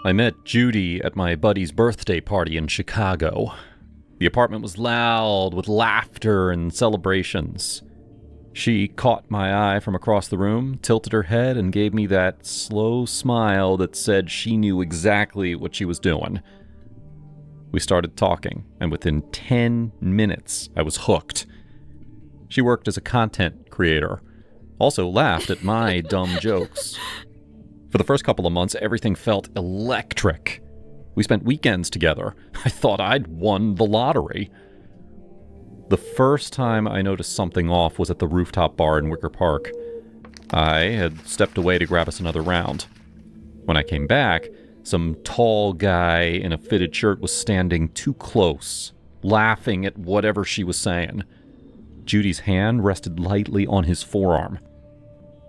I met Judy at my buddy's birthday party in Chicago. The apartment was loud with laughter and celebrations. She caught my eye from across the room, tilted her head, and gave me that slow smile that said she knew exactly what she was doing. We started talking, and within 10 minutes, I was hooked. She worked as a content creator, also laughed at my dumb jokes. For the first couple of months, everything felt electric. We spent weekends together. I thought I'd won the lottery. The first time I noticed something off was at the rooftop bar in Wicker Park. I had stepped away to grab us another round. When I came back, some tall guy in a fitted shirt was standing too close, laughing at whatever she was saying. Judy's hand rested lightly on his forearm.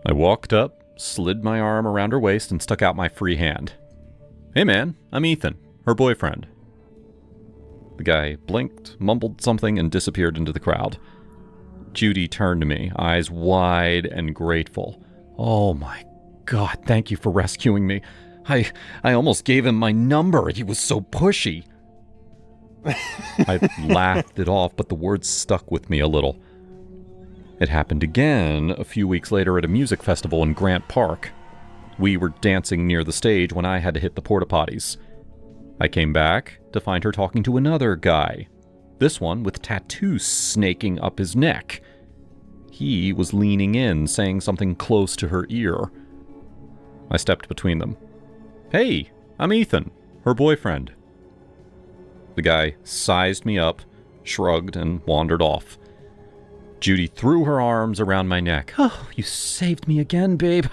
I walked up, slid my arm around her waist, and stuck out my free hand. "Hey man, I'm Ethan, her boyfriend." The guy blinked, mumbled something, and disappeared into the crowd. Judy turned to me, eyes wide and grateful. "Oh my God, thank you for rescuing me. I almost gave him my number. He was so pushy." I laughed it off, but the words stuck with me a little. It happened again a few weeks later at a music festival in Grant Park. We were dancing near the stage when I had to hit the porta potties. I came back to find her talking to another guy, this one with tattoos snaking up his neck. He was leaning in, saying something close to her ear. I stepped between them. "Hey, I'm Ethan, her boyfriend." The guy sized me up, shrugged, and wandered off. Judy threw her arms around my neck. "Oh, you saved me again, babe.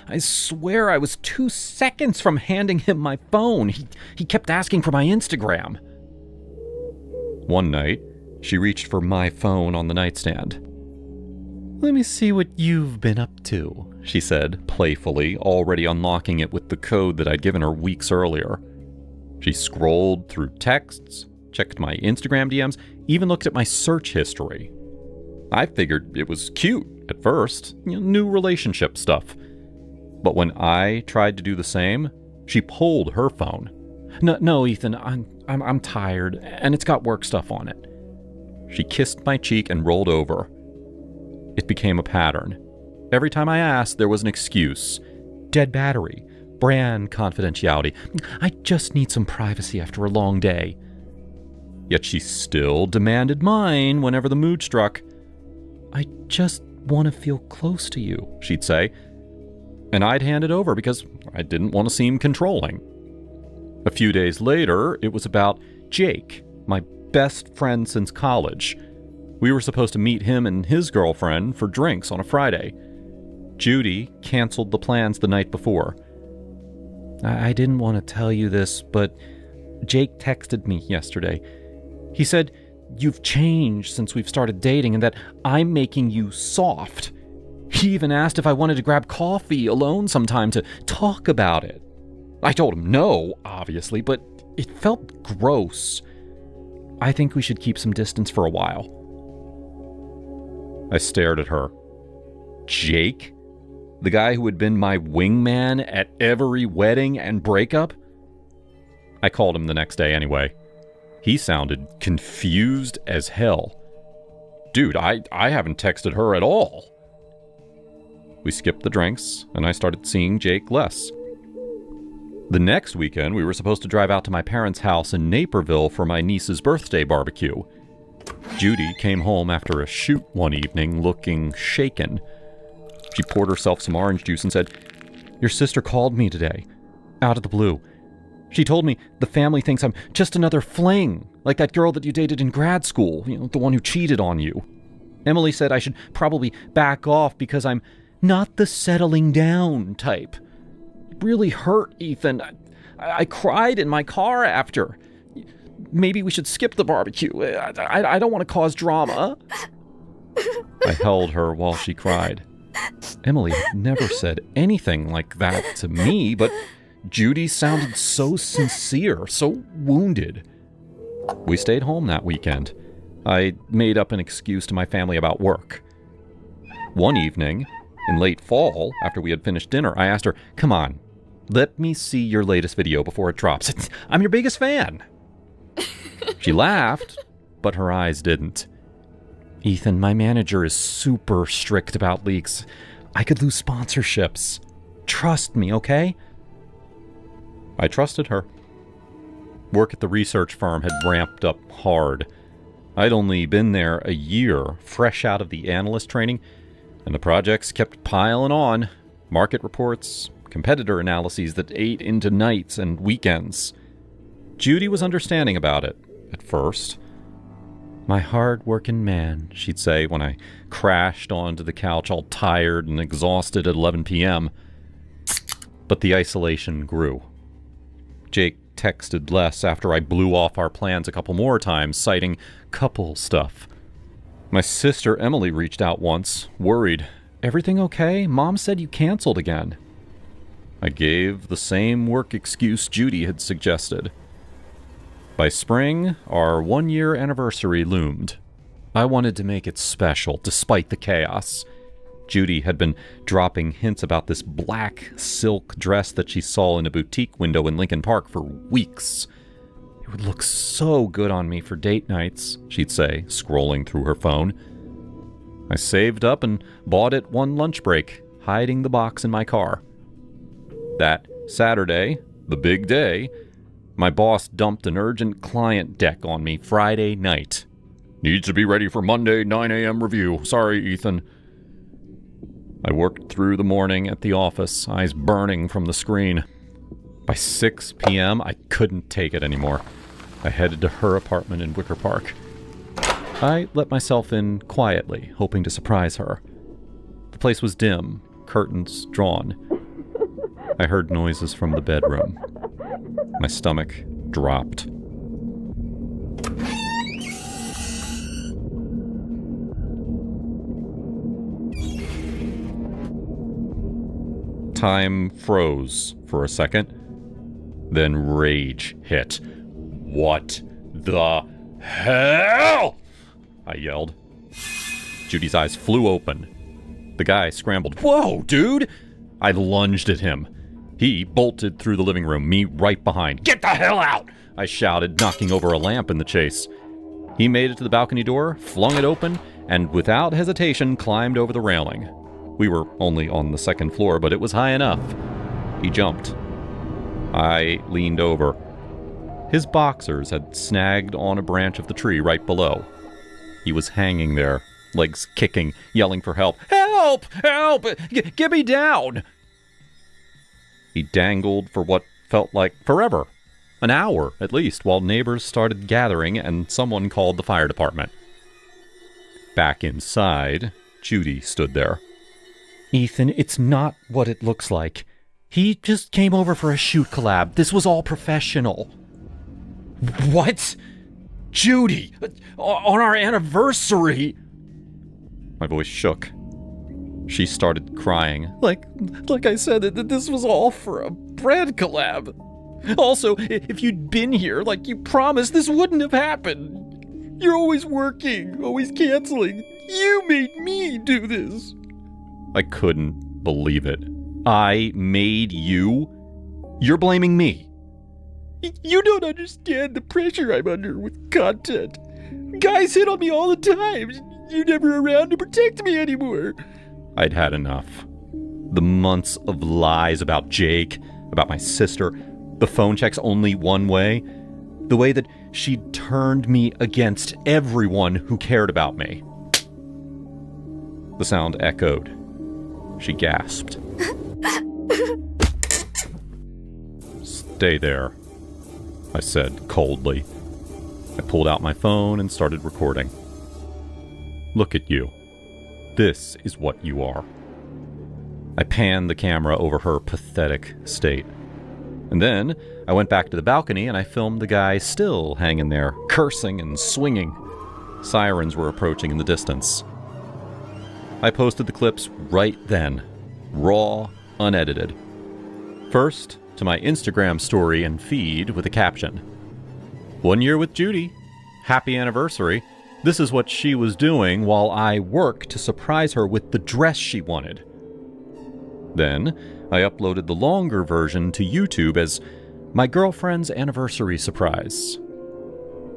I swear I was 2 seconds from handing him my phone. He kept asking for my Instagram." One night, she reached for my phone on the nightstand. "Let me see what you've been up to," she said, playfully, already unlocking it with the code that I'd given her weeks earlier. She scrolled through texts, checked my Instagram DMs, even looked at my search history. I figured it was cute at first, new relationship stuff. But when I tried to do the same, she pulled her phone. No, Ethan, I'm tired, and it's got work stuff on it." She kissed my cheek and rolled over. It became a pattern. Every time I asked, there was an excuse. Dead battery, brand confidentiality. I just need some privacy after a long day. Yet she still demanded mine whenever the mood struck. "I just want to feel close to you," she'd say. And I'd hand it over because I didn't want to seem controlling. A few days later, it was about Jake, my best friend since college. We were supposed to meet him and his girlfriend for drinks on a Friday. Judy canceled the plans the night before. I didn't want to tell you this, but Jake texted me yesterday. He said, "You've changed since we've started dating and that I'm making you soft." He even asked if I wanted to grab coffee alone sometime to talk about it. I told him no, obviously, but it felt gross. I think we should keep some distance for a while. I stared at her. Jake? The guy who had been my wingman at every wedding and breakup? I called him the next day anyway. He sounded confused as hell. "Dude, I haven't texted her at all." We skipped the drinks, and I started seeing Jake less. The next weekend, we were supposed to drive out to my parents' house in Naperville for my niece's birthday barbecue. Judy came home after a shoot one evening looking shaken. She poured herself some orange juice and said, "Your sister called me today, out of the blue. She told me the family thinks I'm just another fling, like that girl that you dated in grad school, the one who cheated on you. Emily said I should probably back off because I'm not the settling down type. It really hurt, Ethan. I cried in my car after. Maybe we should skip the barbecue. I don't want to cause drama." I held her while she cried. Emily had never said anything like that to me, but Judy sounded so sincere, so wounded. We stayed home that weekend. I made up an excuse to my family about work. One evening, in late fall, after we had finished dinner, I asked her, "Come on, Let me see your latest video before it drops. I'm your biggest fan. She laughed, but her eyes didn't. Ethan, my manager is super strict about leaks. I could lose sponsorships. Trust me, okay? I trusted her. Work at the research firm had ramped up hard. I'd only been there a year, fresh out of the analyst training, and the projects kept piling on. Market reports, competitor analyses that ate into nights and weekends. Judy was understanding about it, at first. My hard-working man, she'd say when I crashed onto the couch all tired and exhausted at 11 p.m. But the isolation grew. Jake texted less after I blew off our plans a couple more times, citing couple stuff. My sister Emily reached out once, worried. Everything okay? Mom said you canceled again. I gave the same work excuse Judy had suggested. By spring, our 1-year anniversary loomed. I wanted to make it special, despite the chaos. Judy had been dropping hints about this black silk dress that she saw in a boutique window in Lincoln Park for weeks. It would look so good on me for date nights, she'd say, scrolling through her phone. I saved up and bought it one lunch break, hiding the box in my car. That Saturday, the big day, my boss dumped an urgent client deck on me Friday night. Needs to be ready for Monday 9 a.m. review. Sorry, Ethan. I worked through the morning at the office, eyes burning from the screen. By 6 p.m., I couldn't take it anymore. I headed to her apartment in Wicker Park. I let myself in quietly, hoping to surprise her. The place was dim, curtains drawn. I heard noises from the bedroom. My stomach dropped. Time froze for a second. Then rage hit. What the hell? I yelled. Judy's eyes flew open. The guy scrambled. Whoa, dude! I lunged at him. He bolted through the living room, me right behind. Get the hell out! I shouted, knocking over a lamp in the chase. He made it to the balcony door, flung it open, and without hesitation climbed over the railing. We were only on the second floor, but it was high enough. He jumped. I leaned over. His boxers had snagged on a branch of the tree right below. He was hanging there, legs kicking, yelling for help. Help! Help! Get me down! He dangled for what felt like forever. An hour, at least, while neighbors started gathering and someone called the fire department. Back inside, Judy stood there. Ethan, it's not what it looks like. He just came over for a shoot collab. This was all professional. What? Judy! On our anniversary! My voice shook. She started crying. Like I said, that this was all for a brand collab. Also, if you'd been here like you promised, this wouldn't have happened. You're always working, always canceling. You made me do this. I couldn't believe it. I made you? You're blaming me. You don't understand the pressure I'm under with content. Guys hit on me all the time. You're never around to protect me anymore. I'd had enough. The months of lies about Jake, about my sister, the phone checks only one way, the way that she'd turned me against everyone who cared about me. The sound echoed. She gasped. Stay there, I said coldly. I pulled out my phone and started recording. Look at you. This is what you are. I panned the camera over her pathetic state. And then I went back to the balcony and I filmed the guy still hanging there, cursing and swinging. Sirens were approaching in the distance. I posted the clips right then, raw, unedited. First, to my Instagram story and feed with a caption. 1 year with Judy. Happy anniversary. This is what she was doing while I worked to surprise her with the dress she wanted. Then, I uploaded the longer version to YouTube as my girlfriend's anniversary surprise.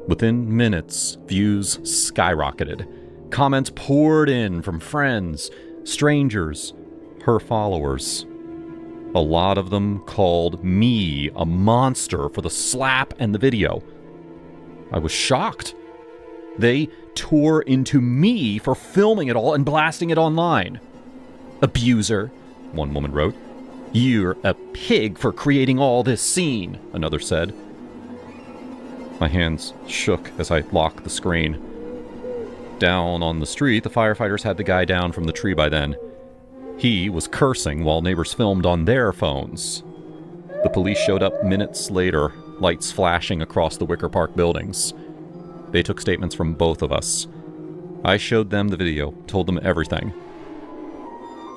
Within minutes, views skyrocketed. Comments poured in from friends, strangers, her followers. A lot of them called me a monster for the slap and the video. I was shocked. They tore into me for filming it all and blasting it online. "Abuser," one woman wrote. "You're a pig for creating all this scene," another said. My hands shook as I locked the screen. Down on the street, the firefighters had the guy down from the tree by then. He was cursing while neighbors filmed on their phones. The police showed up minutes later, lights flashing across the Wicker Park buildings. They took statements from both of us. I showed them the video, told them everything.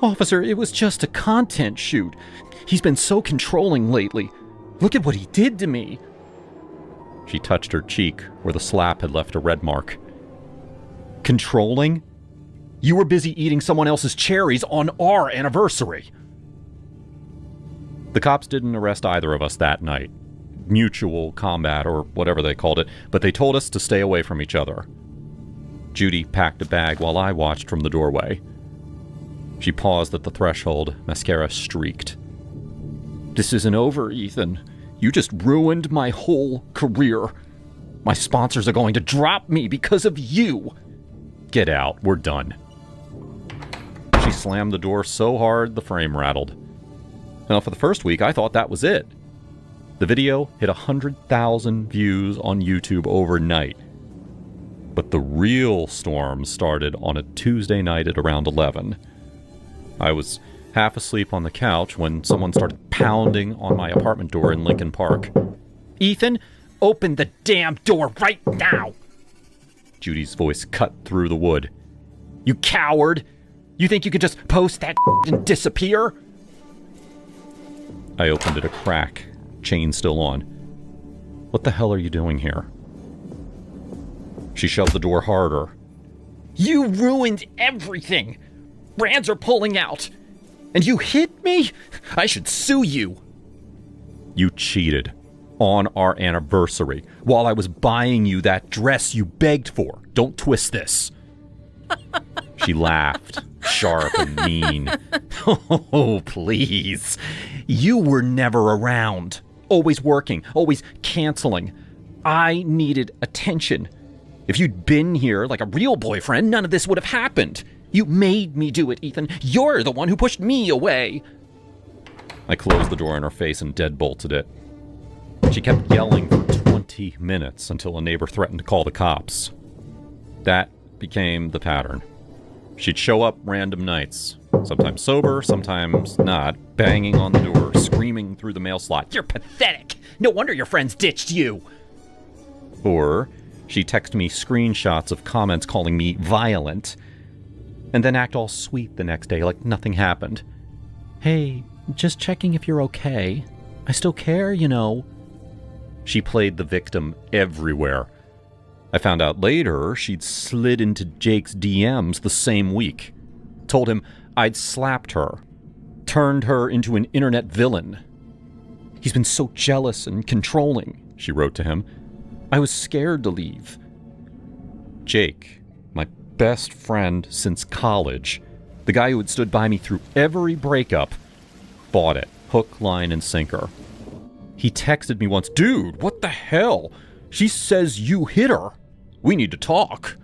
"Officer, it was just a content shoot. He's been so controlling lately. Look at what he did to me." She touched her cheek, where the slap had left a red mark. "Controlling? You were busy eating someone else's cherries on our anniversary." The cops didn't arrest either of us that night. Mutual combat, or whatever they called it, but they told us to stay away from each other. Judy packed a bag while I watched from the doorway. She paused at the threshold, mascara streaked. "This isn't over, Ethan. You just ruined my whole career. My sponsors are going to drop me because of you. Get out, we're done." She slammed the door so hard the frame rattled. Now, for the first week, I thought that was it. The video hit 100,000 views on YouTube overnight. But the real storm started on a Tuesday night at around 11. I was half asleep on the couch when someone started pounding on my apartment door in Lincoln Park. "Ethan, open the damn door right now!" Judy's voice cut through the wood. "You coward! You think you could just post that and disappear?" I opened it a crack, chain still on. "What the hell are you doing here?" She shoved the door harder. "You ruined everything! Brands are pulling out! And you hit me? I should sue you!" "You cheated. On our anniversary, while I was buying you that dress you begged for. Don't twist this." She laughed, sharp and mean. "Oh, please. You were never around. Always working, always canceling. I needed attention. If you'd been here like a real boyfriend, none of this would have happened. You made me do it, Ethan. You're the one who pushed me away." I closed the door in her face and deadbolted it. She kept yelling for 20 minutes until a neighbor threatened to call the cops. That became the pattern. She'd show up random nights, sometimes sober, sometimes not, banging on the door, screaming through the mail slot, "You're pathetic! No wonder your friends ditched you!" Or she'd text me screenshots of comments calling me violent, and then act all sweet the next day like nothing happened. "Hey, just checking if you're okay. I still care, you know." She played the victim everywhere. I found out later she'd slid into Jake's DMs the same week. Told him I'd slapped her. Turned her into an internet villain. "He's been so jealous and controlling," she wrote to him. "I was scared to leave." Jake, my best friend since college, the guy who had stood by me through every breakup, bought it, hook, line, and sinker. He texted me once, "Dude, what the hell? She says you hit her. We need to talk."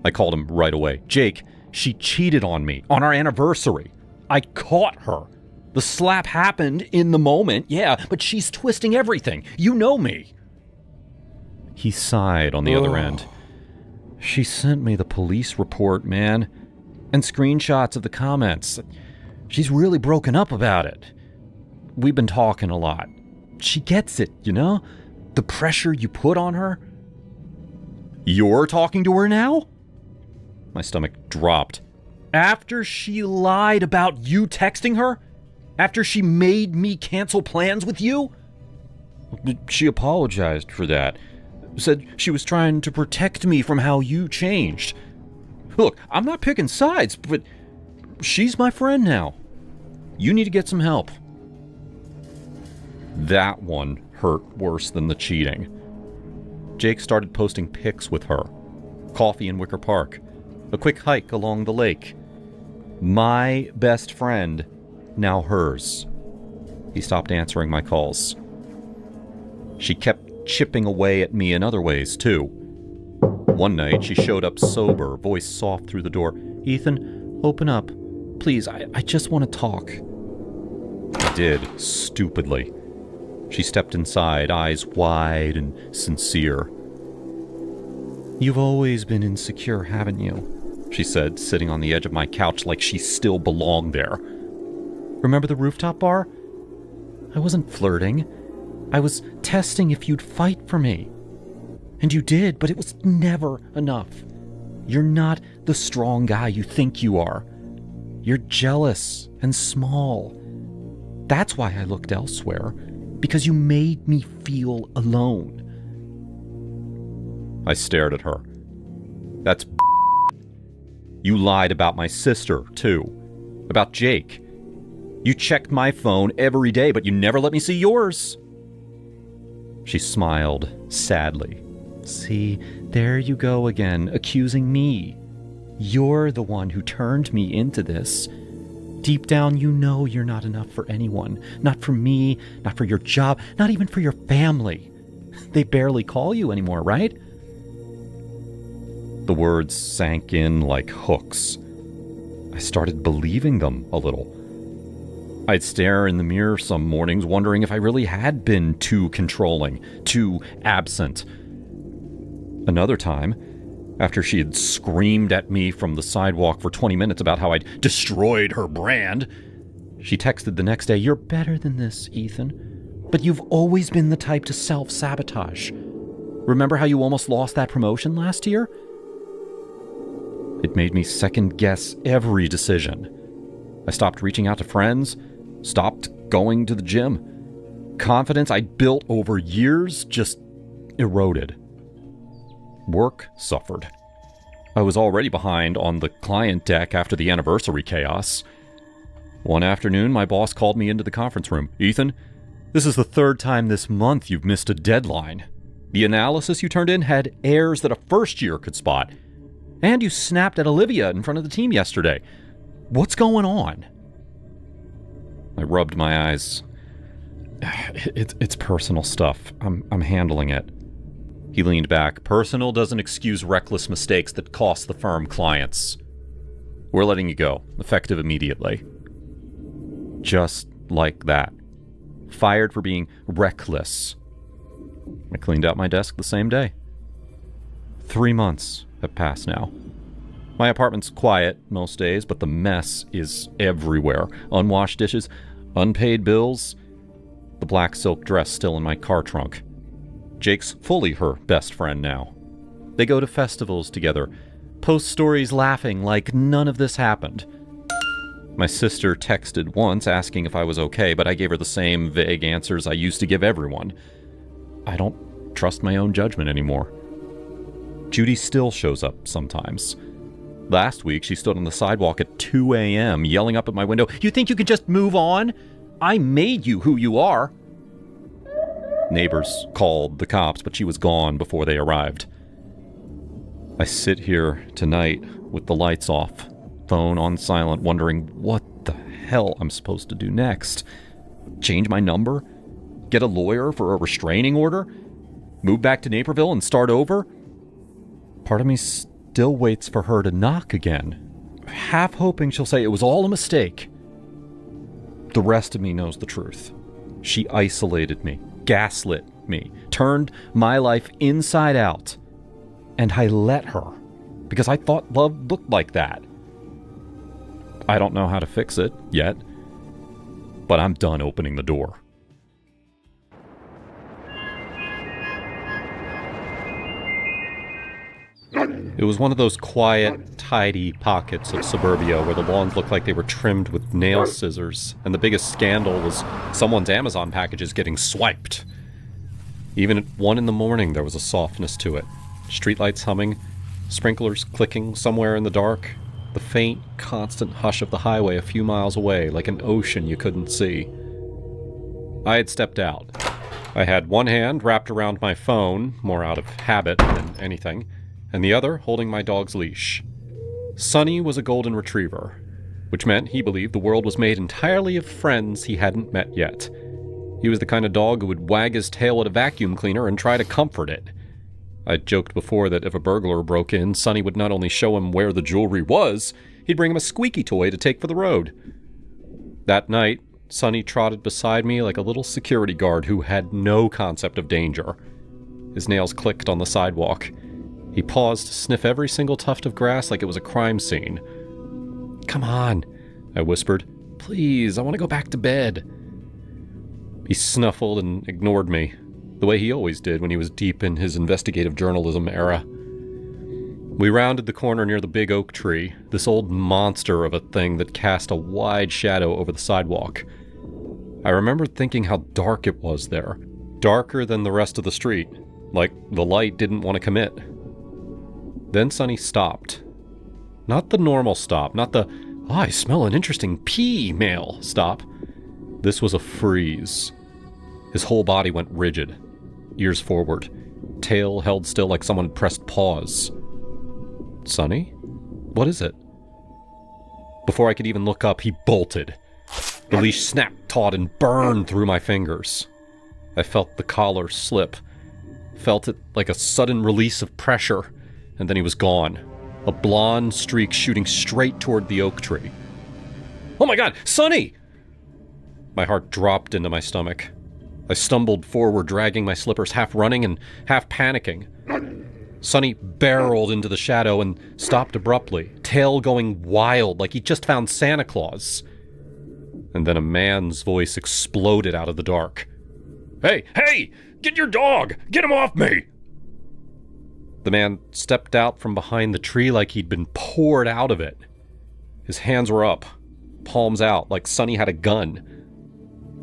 I called him right away. "Jake, she cheated on me on our anniversary. I caught her. The slap happened in the moment, yeah, but she's twisting everything. You know me." He sighed on the other end. "She sent me the police report, man, and screenshots of the comments. She's really broken up about it. We've been talking a lot. She gets it, you know? The pressure you put on her." "You're talking to her now?" My stomach dropped. "After she lied about you texting her? After she made me cancel plans with you?" "She apologized for that. Said she was trying to protect me from how you changed. Look, I'm not picking sides, but she's my friend now. You need to get some help. That one hurt worse than the cheating. Jake started posting pics with her. Coffee in Wicker Park. A quick hike along the lake. My best friend, now hers. He stopped answering my calls. She kept chipping away at me in other ways, too. One night, she showed up sober, voice soft through the door. "Ethan, open up. Please, I just want to talk." I did, stupidly. She stepped inside, eyes wide and sincere. "You've always been insecure, haven't you?" she said, sitting on the edge of my couch like she still belonged there. "Remember the rooftop bar? I wasn't flirting. I was testing if you'd fight for me. And you did, but it was never enough. You're not the strong guy you think you are. You're jealous and small. That's why I looked elsewhere, because you made me feel alone." I stared at her. "That's You lied about my sister, too. About Jake. You checked my phone every day, but you never let me see yours." She smiled sadly. "See, there you go again, accusing me. You're the one who turned me into this. Deep down, you know you're not enough for anyone. Not for me, not for your job, not even for your family. They barely call you anymore, right?" The words sank in like hooks. I started believing them a little. I'd stare in the mirror some mornings wondering if I really had been too controlling, too absent. Another time, after she had screamed at me from the sidewalk for 20 minutes about how I'd destroyed her brand, she texted the next day, "You're better than this, Ethan, but you've always been the type to self-sabotage. Remember how you almost lost that promotion last year?" It made me second-guess every decision. I stopped reaching out to friends, stopped going to the gym. Confidence I'd built over years just eroded. Work suffered. I was already behind on the client deck after the anniversary chaos. One afternoon, my boss called me into the conference room. "Ethan, this is the third time this month you've missed a deadline. The analysis you turned in had errors that a first year could spot. And you snapped at Olivia in front of the team yesterday. What's going on?" I rubbed my eyes. It's personal stuff. I'm handling it." He leaned back. "Personal doesn't excuse reckless mistakes that cost the firm clients. We're letting you go, effective immediately." Just like that. Fired for being reckless. I cleaned out my desk the same day. 3 months have passed now. My apartment's quiet most days, but the mess is everywhere. Unwashed dishes, unpaid bills, the black silk dress still in my car trunk. Jake's fully her best friend now. They go to festivals together, post stories laughing like none of this happened. My sister texted once asking if I was okay, but I gave her the same vague answers I used to give everyone. I don't trust my own judgment anymore. Judy still shows up sometimes. Last week, she stood on the sidewalk at 2 a.m., yelling up at my window, "You think you can just move on? I made you who you are." Neighbors called the cops, but she was gone before they arrived. I sit here tonight with the lights off, phone on silent, wondering what the hell I'm supposed to do next. Change my number? Get a lawyer for a restraining order? Move back to Naperville and start over? Part of me still waits for her to knock again, half hoping she'll say it was all a mistake. The rest of me knows the truth. She isolated me, gaslit me, turned my life inside out, and I let her because I thought love looked like that. I don't know how to fix it yet, but I'm done opening the door. It was one of those quiet, tidy pockets of suburbia where the lawns looked like they were trimmed with nail scissors, and the biggest scandal was someone's Amazon packages getting swiped. Even at 1 a.m, there was a softness to it. Streetlights humming, sprinklers clicking somewhere in the dark. The faint, constant hush of the highway a few miles away, like an ocean you couldn't see. I had stepped out. I had one hand wrapped around my phone, more out of habit than anything, and the other holding my dog's leash. Sonny was a golden retriever, which meant he believed the world was made entirely of friends he hadn't met yet. He was the kind of dog who would wag his tail at a vacuum cleaner and try to comfort it. I'd joked before that if a burglar broke in, Sonny would not only show him where the jewelry was, he'd bring him a squeaky toy to take for the road. That night, Sonny trotted beside me like a little security guard who had no concept of danger. His nails clicked on the sidewalk. He paused to sniff every single tuft of grass like it was a crime scene. "Come on," I whispered. "Please, I want to go back to bed." He snuffled and ignored me, the way he always did when he was deep in his investigative journalism era. We rounded the corner near the big oak tree, this old monster of a thing that cast a wide shadow over the sidewalk. I remembered thinking how dark it was there, darker than the rest of the street, like the light didn't want to commit. Then Sonny stopped. Not the normal stop, not the, "Oh, I smell an interesting pee" male stop. This was a freeze. His whole body went rigid, ears forward, tail held still like someone had pressed pause. "Sonny? What is it?" Before I could even look up, he bolted. The leash snapped taut and burned through my fingers. I felt the collar slip, felt it like a sudden release of pressure, and then he was gone. A blonde streak shooting straight toward the oak tree. "Oh my God, Sonny!" My heart dropped into my stomach. I stumbled forward, dragging my slippers, half running and half panicking. Sonny barreled into the shadow and stopped abruptly, tail going wild like he just found Santa Claus. And then a man's voice exploded out of the dark. "Hey, hey! Get your dog! Get him off me!" The man stepped out from behind the tree like he'd been poured out of it. His hands were up, palms out, like Sonny had a gun.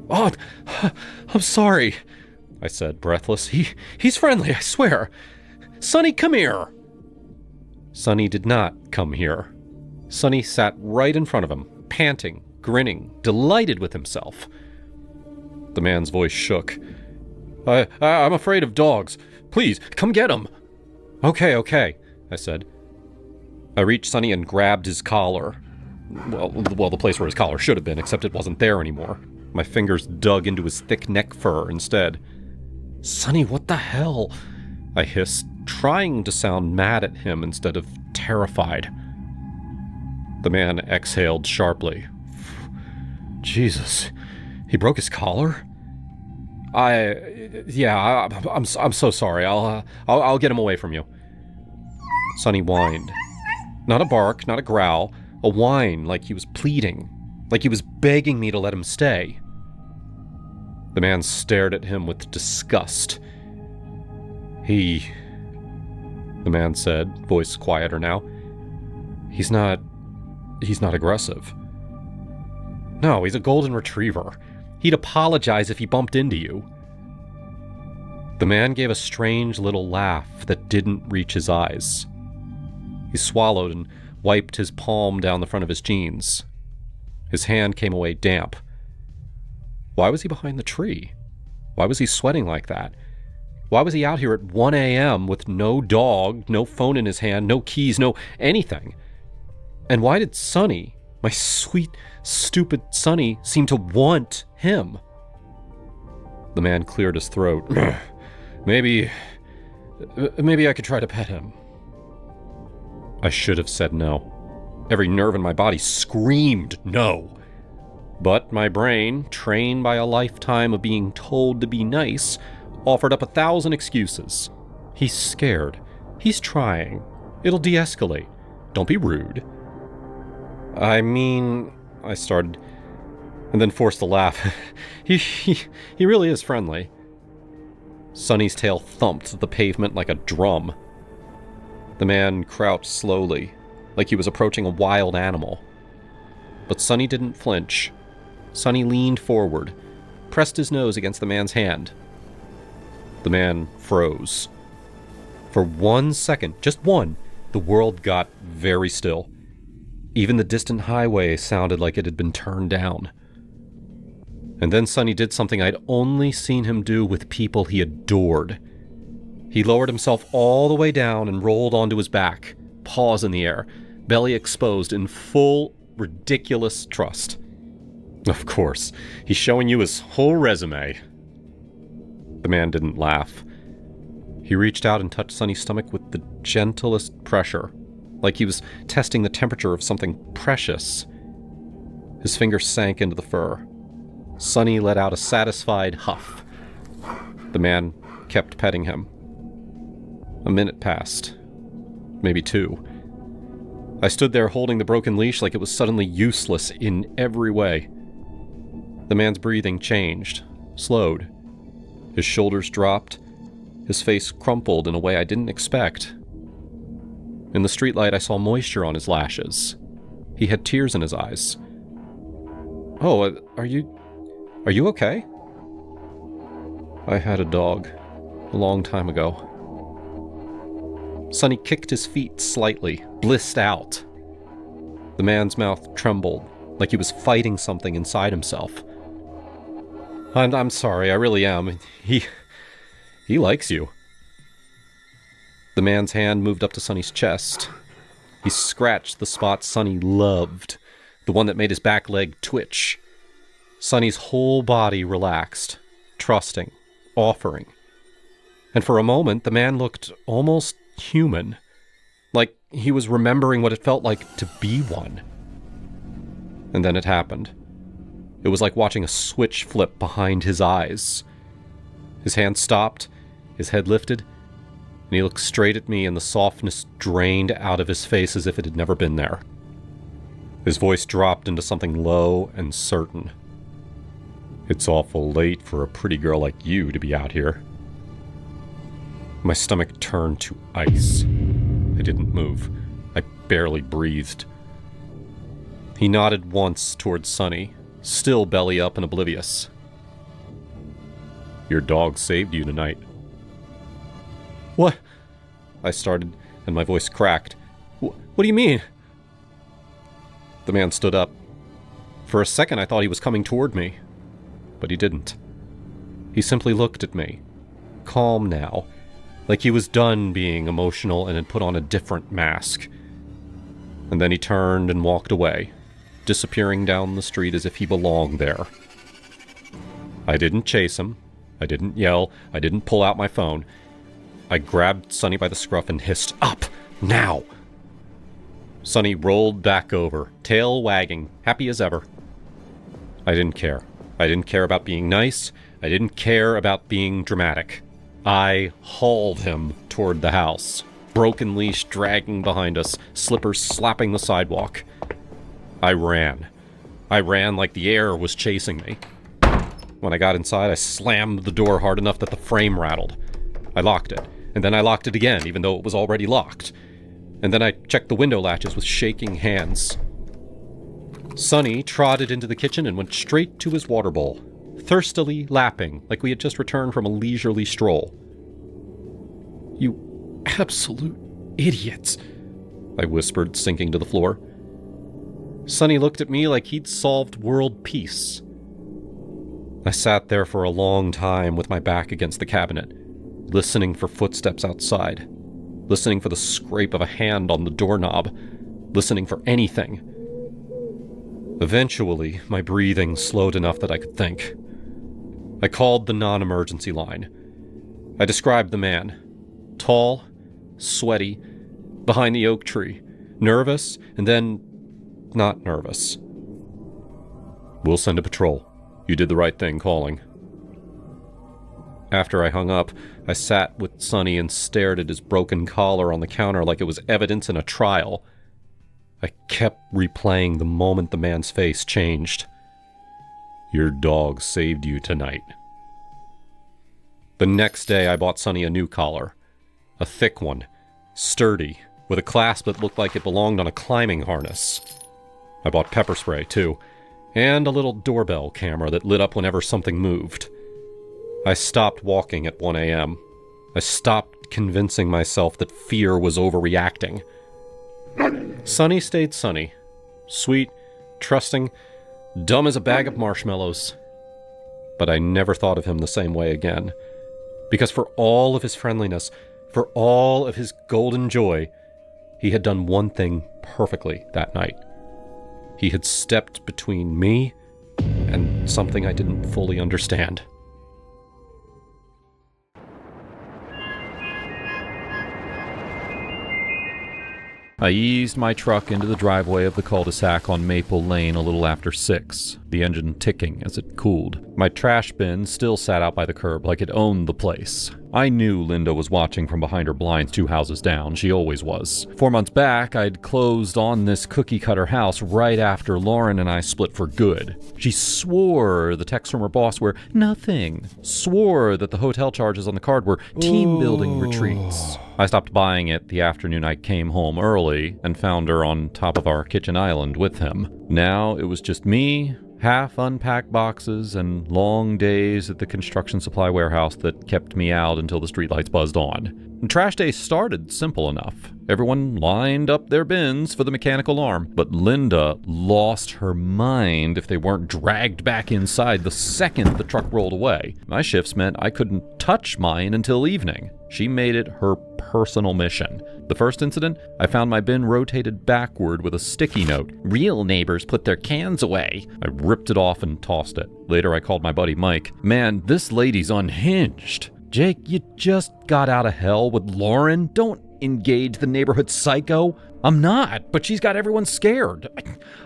"Oh, I'm sorry," I said, breathless. He's friendly, I swear. Sonny, come here." Sonny did not come here. Sonny sat right in front of him, panting, grinning, delighted with himself. The man's voice shook. I'm afraid of dogs. Please, come get him." Okay, I said. I reached Sonny and grabbed his collar. Well, the place where his collar should have been, except it wasn't there anymore. My fingers dug into his thick neck fur instead. "Sonny, what the hell?" I hissed, trying to sound mad at him instead of terrified. The man exhaled sharply. "Jesus, he broke his collar?" I'm so sorry. I'll get him away from you." Sonny whined. Not a bark, not a growl, a whine like he was pleading, like he was begging me to let him stay. The man stared at him with disgust. The man said, voice quieter now, He's not aggressive. No, he's a golden retriever. He'd apologize if he bumped into you." The man gave a strange little laugh that didn't reach his eyes. He swallowed and wiped his palm down the front of his jeans. His hand came away damp. Why was he behind the tree? Why was he sweating like that? Why was he out here at 1 a.m. with no dog, no phone in his hand, no keys, no anything? And why did Sonny, my sweet, stupid Sonny, seem to want him? The man cleared his throat. Maybe I could try to pet him." I should have said no. Every nerve in my body screamed no. But my brain, trained by a lifetime of being told to be nice, offered up 1,000 excuses. "He's scared. He's trying. It'll de-escalate. Don't be rude." I started, and then forced a laugh. He really is friendly. Sonny's tail thumped the pavement like a drum. The man crouched slowly, like he was approaching a wild animal. But Sonny didn't flinch. Sonny leaned forward, pressed his nose against the man's hand. The man froze. For 1 second, just one, the world got very still. Even the distant highway sounded like it had been turned down. And then Sonny did something I'd only seen him do with people he adored. He lowered himself all the way down and rolled onto his back, paws in the air, belly exposed in full, ridiculous trust. Of course, he's showing you his whole resume. The man didn't laugh. He reached out and touched Sonny's stomach with the gentlest pressure, like he was testing the temperature of something precious. His fingers sank into the fur. Sonny let out a satisfied huff. The man kept petting him. A minute passed. Maybe 2. I stood there holding the broken leash like it was suddenly useless in every way. The man's breathing changed, slowed. His shoulders dropped. His face crumpled in a way I didn't expect. In the streetlight, I saw moisture on his lashes. He had tears in his eyes. "Oh, are you okay?" "I had a dog, a long time ago." Sonny kicked his feet slightly, blissed out. The man's mouth trembled, like he was fighting something inside himself. I'm sorry, I really am. He likes you." The man's hand moved up to Sonny's chest. He scratched the spot Sonny loved, the one that made his back leg twitch. Sonny's whole body relaxed, trusting, offering. And for a moment, the man looked almost human, like he was remembering what it felt like to be one. And then it happened. It was like watching a switch flip behind his eyes. His hand stopped, his head lifted, and he looked straight at me, and the softness drained out of his face as if it had never been there. His voice dropped into something low and certain. "It's awful late for a pretty girl like you to be out here." My stomach turned to ice. I didn't move. I barely breathed. He nodded once towards Sonny, still belly up and oblivious. "Your dog saved you tonight." "What?" I started, and my voice cracked. What do you mean?" The man stood up. For a second I thought he was coming toward me, but he didn't. He simply looked at me, calm now, like he was done being emotional and had put on a different mask. And then he turned and walked away, disappearing down the street as if he belonged there. I didn't chase him. I didn't yell. I didn't pull out my phone. I grabbed Sonny by the scruff and hissed, "Up! Now!" Sonny rolled back over, tail wagging, happy as ever. I didn't care. I didn't care about being nice. I didn't care about being dramatic. I hauled him toward the house, broken leash dragging behind us, slippers slapping the sidewalk. I ran. I ran like the air was chasing me. When I got inside, I slammed the door hard enough that the frame rattled. I locked it, and then I locked it again, even though it was already locked. And then I checked the window latches with shaking hands. Sonny trotted into the kitchen and went straight to his water bowl, thirstily lapping like we had just returned from a leisurely stroll. "You absolute idiots," I whispered, sinking to the floor. Sonny looked at me like he'd solved world peace. I sat there for a long time with my back against the cabinet, listening for footsteps outside, listening for the scrape of a hand on the doorknob, listening for anything. Eventually, my breathing slowed enough that I could think. I called the non-emergency line. I described the man. Tall, sweaty, behind the oak tree, nervous, and then not nervous. "We'll send a patrol. You did the right thing calling." After I hung up, I sat with Sonny and stared at his broken collar on the counter like it was evidence in a trial. I kept replaying the moment the man's face changed. "Your dog saved you tonight." The next day, I bought Sonny a new collar. A thick one, sturdy, with a clasp that looked like it belonged on a climbing harness. I bought pepper spray, too, and a little doorbell camera that lit up whenever something moved. I stopped walking at 1 a.m. I stopped convincing myself that fear was overreacting. Sonny stayed Sonny, Sweet, trusting, dumb as a bag of marshmallows. But I never thought of him the same way again. Because for all of his friendliness, for all of his golden joy, he had done one thing perfectly that night. He had stepped between me and something I didn't fully understand. I eased my truck into the driveway of the cul-de-sac on Maple Lane a little after 6, the engine ticking as it cooled. My trash bin still sat out by the curb like it owned the place. I knew Linda was watching from behind her blinds 2 houses down. She always was. 4 months back, I'd closed on this cookie-cutter house right after Lauren and I split for good. She swore the texts from her boss were nothing. Swore that the hotel charges on the card were team-building retreats. I stopped buying it the afternoon I came home early and found her on top of our kitchen island with him. Now it was just me, half-unpacked boxes, and long days at the construction supply warehouse that kept me out until the streetlights buzzed on. And trash day started simple enough. Everyone lined up their bins for the mechanical arm, but Linda lost her mind if they weren't dragged back inside the second the truck rolled away. My shifts meant I couldn't touch mine until evening. She made it her personal mission. The first incident, I found my bin rotated backward with a sticky note. Real neighbors put their cans away. I ripped it off and tossed it. Later I called my buddy Mike. Man, this lady's unhinged. Jake, you just got out of hell with Lauren. Don't engage the neighborhood psycho. I'm not, but she's got everyone scared.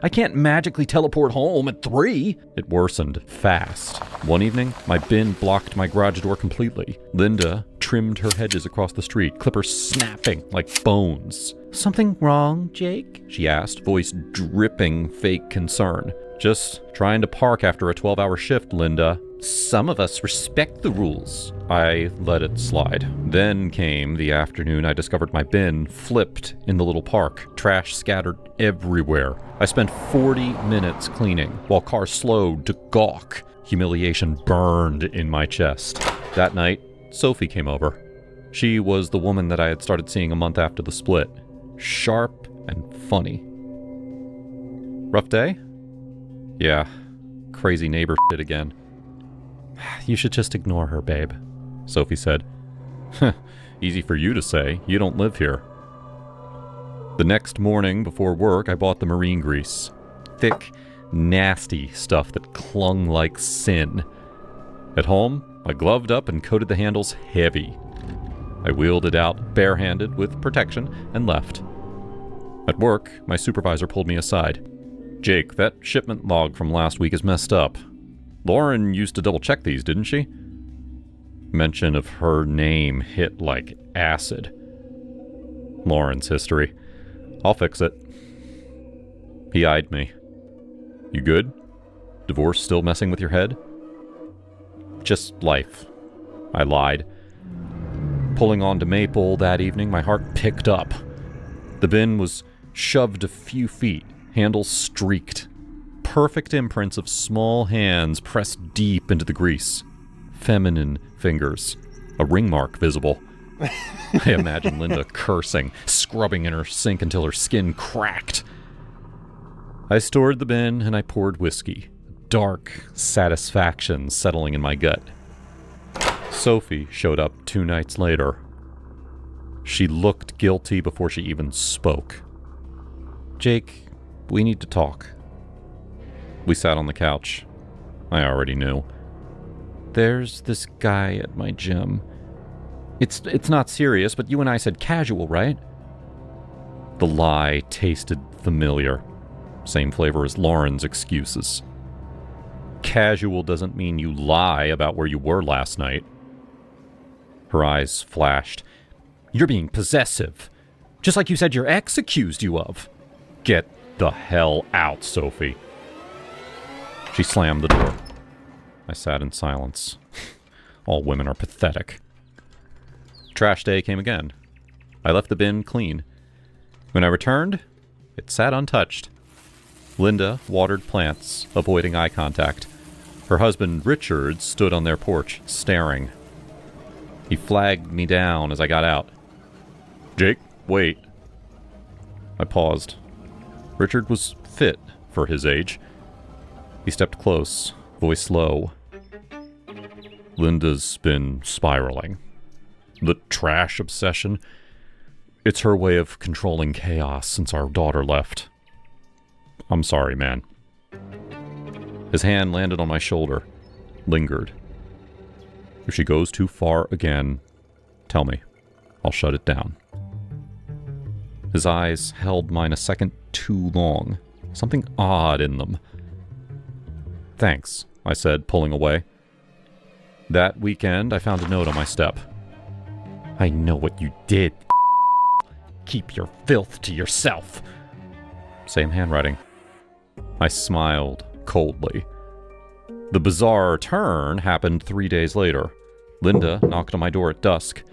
I can't magically teleport home at 3. It worsened fast. One evening, my bin blocked my garage door completely. Linda trimmed her hedges across the street, clippers snapping like bones. Something wrong, Jake? She asked, voice dripping fake concern. Just trying to park after a 12-hour shift, Linda. Some of us respect the rules. I let it slide. Then came the afternoon I discovered my bin flipped in the little park, trash scattered everywhere. I spent 40 minutes cleaning while cars slowed to gawk. Humiliation burned in my chest. That night, Sophie came over. She was the woman that I had started seeing a month after the split. Sharp and funny. Rough day? Yeah, crazy neighbor shit again. You should just ignore her, babe, Sophie said. Easy for you to say. You don't live here. The next morning before work, I bought the marine grease. Thick, nasty stuff that clung like sin. At home, I gloved up and coated the handles heavy. I wheeled it out barehanded with protection and left. At work, my supervisor pulled me aside. Jake, that shipment log from last week is messed up. Lauren used to double-check these, didn't she? Mention of her name hit like acid. Lauren's history. I'll fix it. He eyed me. You good? Divorce still messing with your head? Just life. I lied. Pulling onto Maple that evening, my heart picked up. The bin was shoved a few feet, handles streaked. Perfect imprints of small hands pressed deep into the grease. Feminine fingers. A ring mark visible. I imagine Linda cursing, scrubbing in her sink until her skin cracked. I stored the bin and I poured whiskey. Dark satisfaction settling in my gut. Sophie showed up 2 nights later. She looked guilty before she even spoke. Jake, we need to talk. We sat on the couch. I already knew. There's this guy at my gym. It's not serious, but you and I said casual, right? The lie tasted familiar. Same flavor as Lauren's excuses. Casual doesn't mean you lie about where you were last night. Her eyes flashed. You're being possessive. Just like you said your ex accused you of. Get the hell out, Sophie. She slammed the door. I sat in silence. All women are pathetic. Trash day came again. I left the bin clean. When I returned, it sat untouched. Linda watered plants, avoiding eye contact. Her husband, Richard, stood on their porch, staring. He flagged me down as I got out. Jake, wait. I paused. Richard was fit for his age. He stepped close, voice low. Linda's been spiraling. The trash obsession, it's her way of controlling chaos since our daughter left. I'm sorry, man. His hand landed on my shoulder, lingered. If she goes too far again, tell me. I'll shut it down. His eyes held mine a second too long, something odd in them. Thanks, I said, pulling away. That weekend, I found a note on my step. I know what you did. Keep your filth to yourself. Same handwriting. I smiled coldly. The bizarre turn happened 3 days later. Linda knocked on my door at dusk.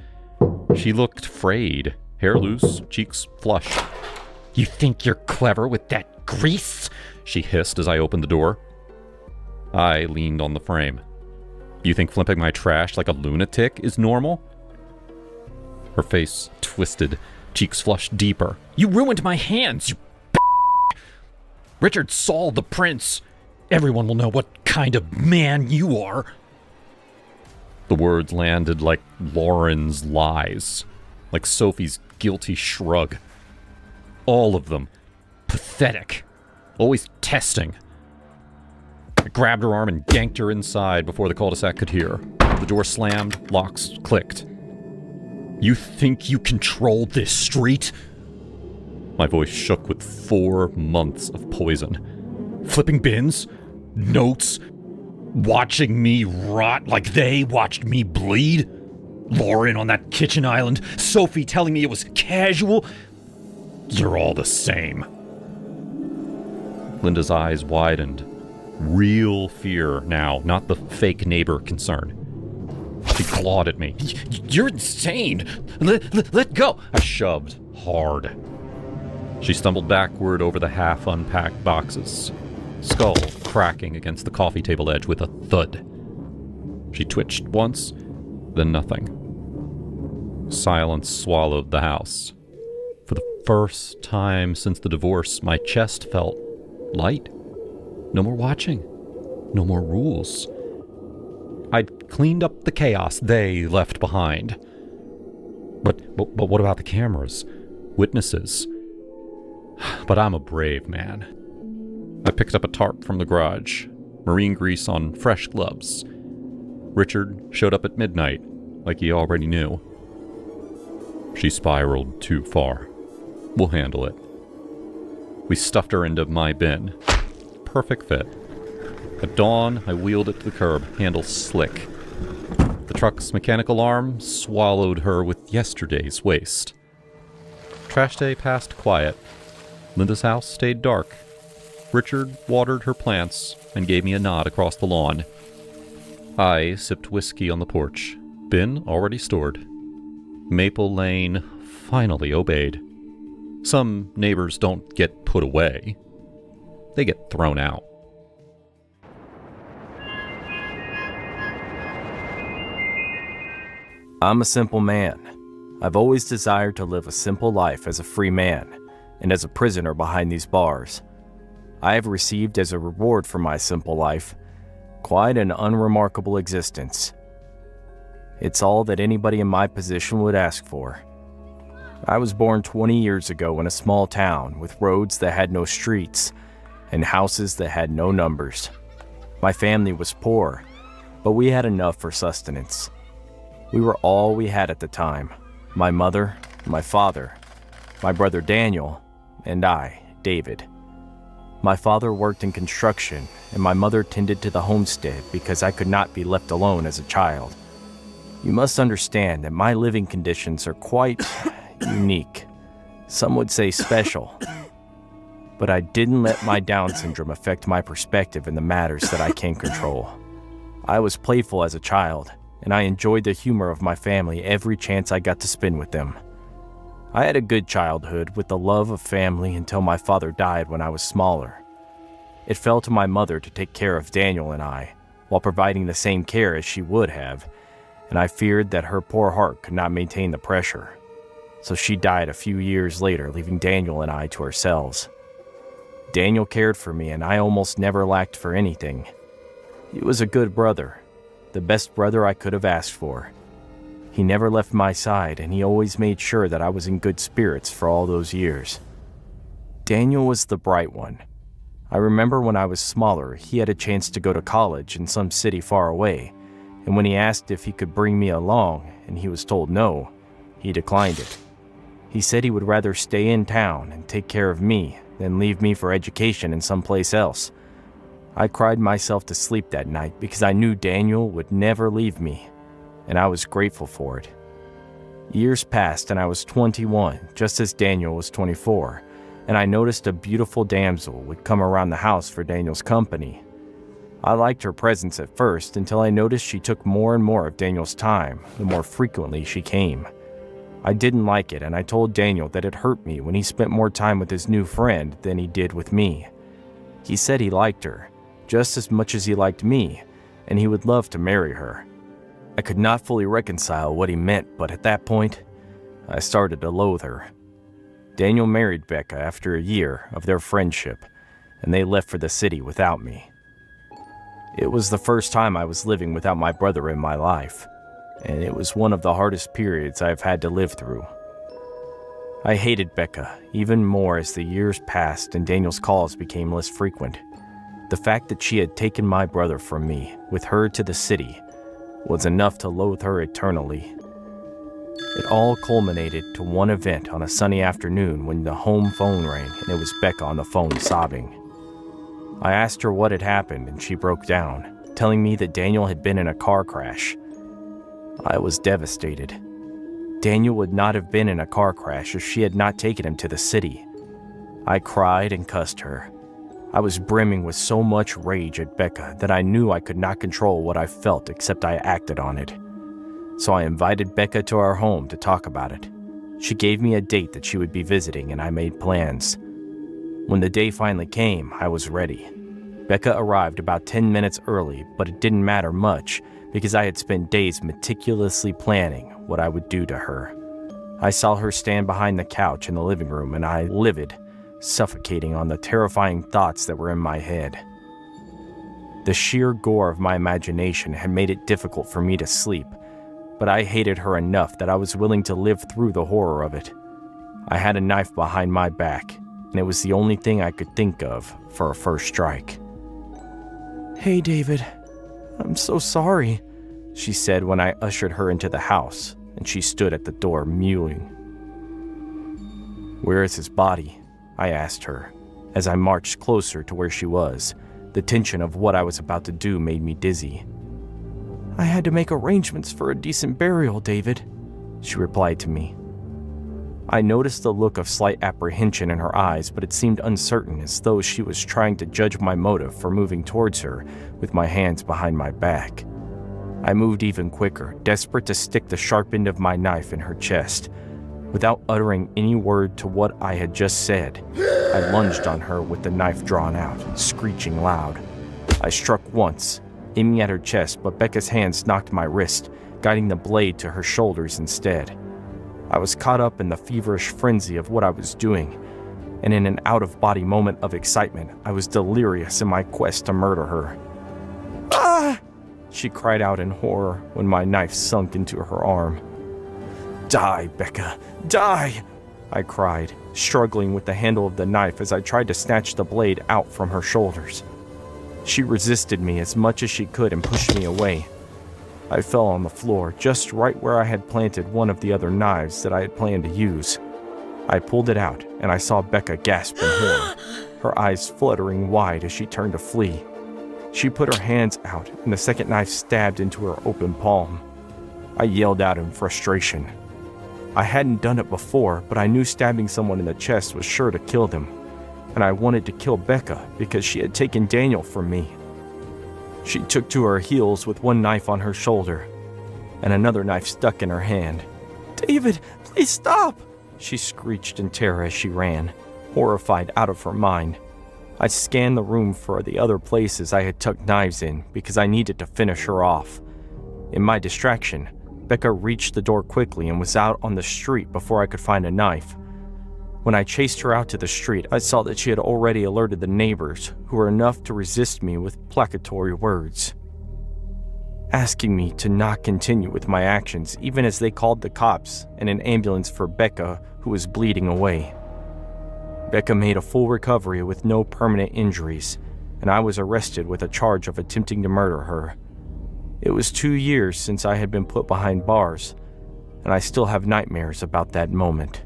She looked frayed, hair loose, cheeks flushed. You think you're clever with that grease? She hissed as I opened the door. I leaned on the frame. You think flipping my trash like a lunatic is normal? Her face twisted, cheeks flushed deeper. You ruined my hands, you Richard saw the prints. Everyone will know what kind of man you are. The words landed like Lauren's lies, like Sophie's guilty shrug. All of them. Pathetic. Always testing. I grabbed her arm and yanked her inside before the cul-de-sac could hear. The door slammed, locks clicked. You think you control this street? My voice shook with 4 months of poison. Flipping bins? Notes? Watching me rot like they watched me bleed? Lauren on that kitchen island? Sophie telling me it was casual? You're all the same. Linda's eyes widened. Real fear now, not the fake neighbor concern. She clawed at me. You're insane! Let go! I shoved hard. She stumbled backward over the half-unpacked boxes, skull cracking against the coffee table edge with a thud. She twitched once, then nothing. Silence swallowed the house. For the first time since the divorce, my chest felt light. No more watching. No more rules. I'd cleaned up the chaos they left behind. But what about the cameras? Witnesses? But I'm a brave man. I picked up a tarp from the garage, marine grease on fresh gloves. Richard showed up at midnight, like he already knew. She spiraled too far. We'll handle it. We stuffed her into my bin. Perfect fit. At dawn, I wheeled it to the curb, handle slick. The truck's mechanical arm swallowed her with yesterday's waste. Trash day passed quiet. Linda's house stayed dark. Richard watered her plants and gave me a nod across the lawn. I sipped whiskey on the porch, bin already stored. Maple Lane finally obeyed. Some neighbors don't get put away. They get thrown out. I'm a simple man. I've always desired to live a simple life as a free man and as a prisoner behind these bars. I have received as a reward for my simple life quite an unremarkable existence. It's all that anybody in my position would ask for. I was born 20 years ago in a small town with roads that had no streets and houses that had no numbers. My family was poor, but we had enough for sustenance. We were all we had at the time. My mother, my father, my brother Daniel, and I, David. My father worked in construction, and my mother tended to the homestead because I could not be left alone as a child. You must understand that my living conditions are quite unique. Some would say special. But I didn't let my Down syndrome affect my perspective in the matters that I can control. I was playful as a child, and I enjoyed the humor of my family every chance I got to spend with them. I had a good childhood with the love of family until my father died when I was smaller. It fell to my mother to take care of Daniel and I, while providing the same care as she would have, and I feared that her poor heart could not maintain the pressure. So she died a few years later, leaving Daniel and I to ourselves. Daniel cared for me, and I almost never lacked for anything. He was a good brother, the best brother I could have asked for. He never left my side, and he always made sure that I was in good spirits for all those years. Daniel was the bright one. I remember when I was smaller, he had a chance to go to college in some city far away, and when he asked if he could bring me along and he was told no, he declined it. He said he would rather stay in town and take care of me than leave me for education in someplace else. I cried myself to sleep that night because I knew Daniel would never leave me, and I was grateful for it. Years passed and I was 21, just as Daniel was 24, and I noticed a beautiful damsel would come around the house for Daniel's company. I liked her presence at first until I noticed she took more and more of Daniel's time the more frequently she came. I didn't like it, and I told Daniel that it hurt me when he spent more time with his new friend than he did with me. He said he liked her, just as much as he liked me, and he would love to marry her. I could not fully reconcile what he meant, but at that point, I started to loathe her. Daniel married Becca after a year of their friendship, and they left for the city without me. It was the first time I was living without my brother in my life, and it was one of the hardest periods I've had to live through. I hated Becca even more as the years passed and Daniel's calls became less frequent. The fact that she had taken my brother from me with her to the city was enough to loathe her eternally. It all culminated to one event on a sunny afternoon when the home phone rang and it was Becca on the phone sobbing. I asked her what had happened and she broke down, telling me that Daniel had been in a car crash. I was devastated. Daniel would not have been in a car crash if she had not taken him to the city. I cried and cussed her. I was brimming with so much rage at Becca that I knew I could not control what I felt except I acted on it. So I invited Becca to our home to talk about it. She gave me a date that she would be visiting and I made plans. When the day finally came, I was ready. Becca arrived about 10 minutes early, but it didn't matter much because I had spent days meticulously planning what I would do to her. I saw her stand behind the couch in the living room and I livid, suffocating on the terrifying thoughts that were in my head. The sheer gore of my imagination had made it difficult for me to sleep, but I hated her enough that I was willing to live through the horror of it. I had a knife behind my back, and it was the only thing I could think of for a first strike. "Hey, David, I'm so sorry," she said when I ushered her into the house, and she stood at the door mewing. "Where is his body?" I asked her, as I marched closer to where she was. The tension of what I was about to do made me dizzy. "I had to make arrangements for a decent burial, David," she replied to me. I noticed the look of slight apprehension in her eyes, but it seemed uncertain, as though she was trying to judge my motive for moving towards her with my hands behind my back. I moved even quicker, desperate to stick the sharp end of my knife in her chest. Without uttering any word to what I had just said, I lunged on her with the knife drawn out, screeching loud. I struck once, aiming at her chest, but Becca's hands knocked my wrist, guiding the blade to her shoulders instead. I was caught up in the feverish frenzy of what I was doing, and in an out-of-body moment of excitement, I was delirious in my quest to murder her. "Ah!" she cried out in horror when my knife sunk into her arm. "Die, Becca, die!" I cried, struggling with the handle of the knife as I tried to snatch the blade out from her shoulders. She resisted me as much as she could and pushed me away. I fell on the floor, just right where I had planted one of the other knives that I had planned to use. I pulled it out, and I saw Becca gasp in horror, her eyes fluttering wide as she turned to flee. She put her hands out, and the second knife stabbed into her open palm. I yelled out in frustration. I hadn't done it before, but I knew stabbing someone in the chest was sure to kill them, and I wanted to kill Becca because she had taken Daniel from me. She took to her heels with one knife on her shoulder, and another knife stuck in her hand. "David, please stop!" she screeched in terror as she ran, horrified out of her mind. I scanned the room for the other places I had tucked knives in because I needed to finish her off. In my distraction, Becca reached the door quickly and was out on the street before I could find a knife. When I chased her out to the street, I saw that she had already alerted the neighbors, who were enough to resist me with placatory words, asking me to not continue with my actions even as they called the cops and an ambulance for Becca, who was bleeding away. Becca made a full recovery with no permanent injuries, and I was arrested with a charge of attempting to murder her. It was 2 years since I had been put behind bars, and I still have nightmares about that moment.